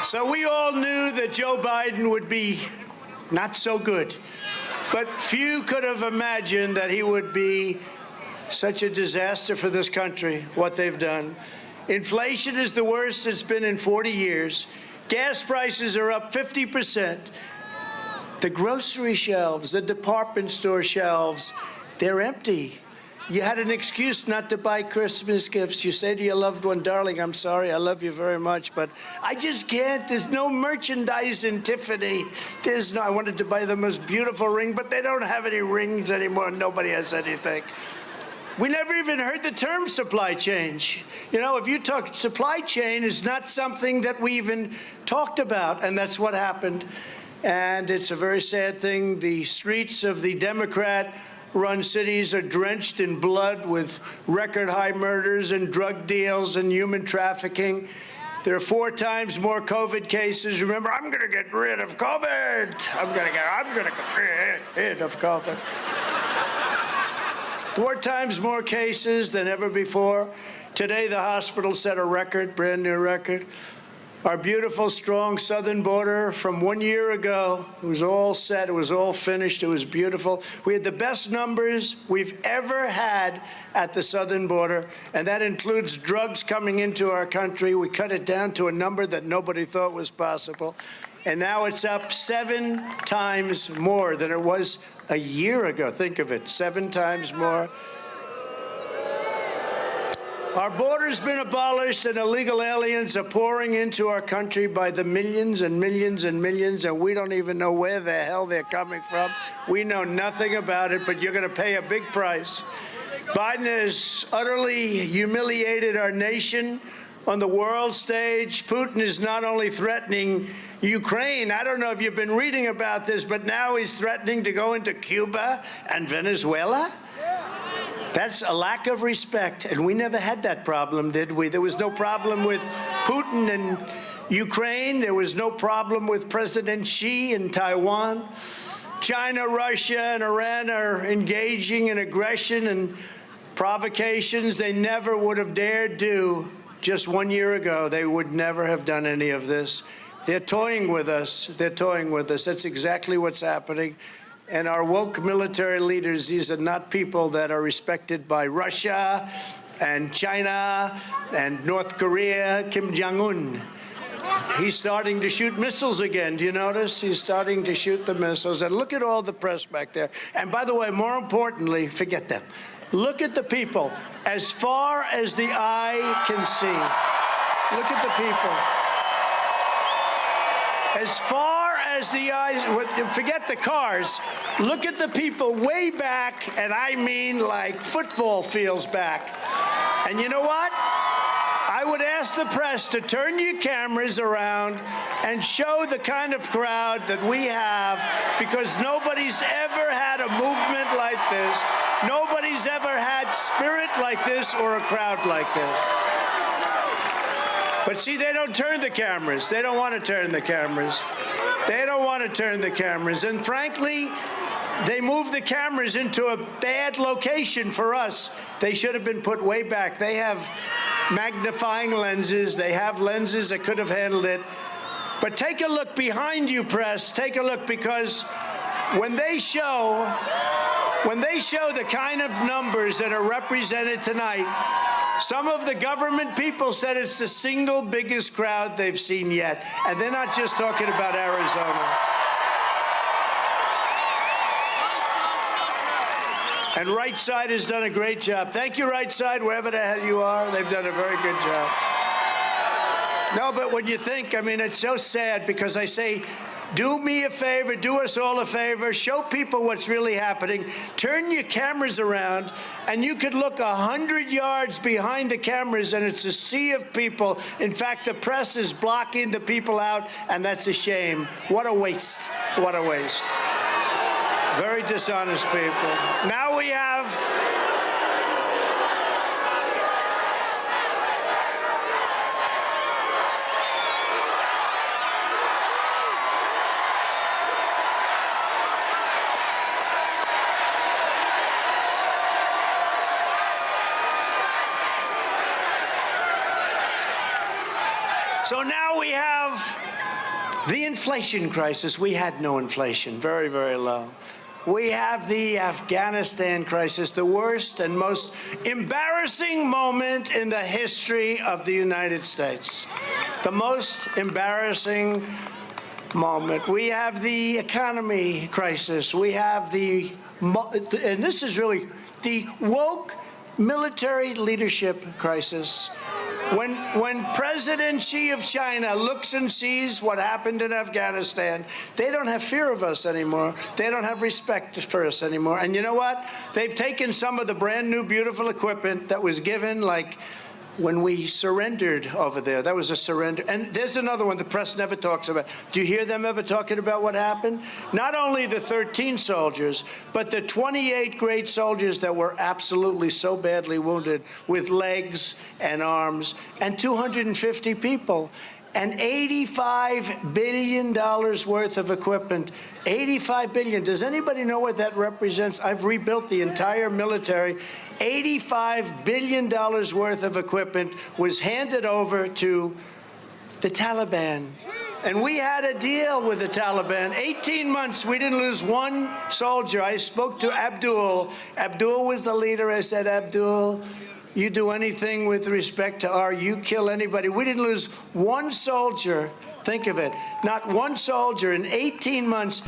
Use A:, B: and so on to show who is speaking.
A: So we all knew that Joe Biden would be not so good, but few could have imagined that he would be such a disaster for this country, what they've done. Inflation is the worst it's been in 40 years. Gas prices are up 50%. The grocery shelves, the department store shelves, they're empty. You had an excuse not to buy Christmas gifts. You say to your loved one, darling, I'm sorry, I love you very much, but I just can't. There's no merchandise in Tiffany. There's no, I wanted to buy the most beautiful ring, but they don't have any rings anymore. Nobody has anything. We never even heard the term supply chain. You know, if you talk, supply chain is not something that we even talked about, and that's what happened. And it's a very sad thing. The streets of the Democrat-run cities are drenched in blood with record-high murders and drug deals and human trafficking. There are 4 times more COVID cases. Remember, I'm going to get rid of COVID. I'm going to get rid of COVID. 4 times more cases than ever before. Today, the hospital set a record, brand new record. Our beautiful, strong southern border from 1 year ago, it was all set, it was all finished, it was beautiful. We had the best numbers we've ever had at the southern border, and that includes drugs coming into our country. We cut it down to a number that nobody thought was possible. And now it's up 7 times more than it was a year ago. Think of it, 7 times more. Our border's been abolished, and illegal aliens are pouring into our country by the millions and millions and millions, and we don't even know where the hell they're coming from. We know nothing about it, but you're going to pay a big price. Biden has utterly humiliated our nation on the world stage. Putin is not only threatening Ukraine. I don't know if you've been reading about this, but now he's threatening to go into Cuba and Venezuela. That's a lack of respect, and we never had that problem, did we? There was no problem with Putin and Ukraine. There was no problem with President Xi in Taiwan. China, Russia, and Iran are engaging in aggression and provocations they never would have dared do just 1 year ago. They would never have done any of this. They're toying with us. They're toying with us. That's exactly what's happening. And our woke military leaders, these are not people that are respected by Russia and China and North Korea. Kim Jong-un, he's starting to shoot missiles again. Do you notice? He's starting to shoot the missiles. And look at all the press back there. And by the way, more importantly, forget them. Look at the people as far as the eye can see. Look at the people. As far as the eyes, forget the cars, look at the people way back, and I mean like football fields back. And you know what? I would ask the press to turn your cameras around and show the kind of crowd that we have, because nobody's ever had a movement like this. Nobody's ever had spirit like this or a crowd like this. But see, they don't turn the cameras. They don't want to turn the cameras. They don't want to turn the cameras. And frankly, they moved the cameras into a bad location for us. They should have been put way back. They have magnifying lenses. They have lenses that could have handled it. But take a look behind you, press. Take a look, because when they show the kind of numbers that are represented tonight, some of the government people said it's the single biggest crowd they've seen yet. And they're not just talking about Arizona. And Right Side has done a great job. Thank you, Right Side, wherever the hell you are. They've done a very good job. No, but when you think, I mean, it's so sad, because I say, do me a favor, do us all a favor, show people what's really happening. Turn your cameras around, and you could look 100 yards behind the cameras, and it's a sea of people. In fact, the press is blocking the people out, and that's a shame. What a waste. What a waste. Very dishonest people. Now we have... So now we have the inflation crisis. We had no inflation, very, very low. We have the Afghanistan crisis, the worst and most embarrassing moment in the history of the United States. The most embarrassing moment. We have the economy crisis. We have and this is really the woke military leadership crisis. When President Xi of China looks and sees what happened in Afghanistan, they don't have fear of us anymore. They don't have respect for us anymore. And you know what? They've taken some of the brand new beautiful equipment that was given, like when we surrendered over there. That was a surrender. And there's another one the press never talks about. Do you hear them ever talking about what happened? Not only the 13 soldiers, but the 28 great soldiers that were absolutely so badly wounded with legs and arms, and 250 people. And $85 billion worth of equipment. $85 billion. Does anybody know what that represents? I've rebuilt the entire military. $85 billion worth of equipment was handed over to the Taliban. And we had a deal with the Taliban. 18 months, we didn't lose one soldier. I spoke to Abdul. Abdul was the leader. I said, Abdul, you do anything with respect to you kill anybody. We didn't lose one soldier. Think of it. Not one soldier in 18 months.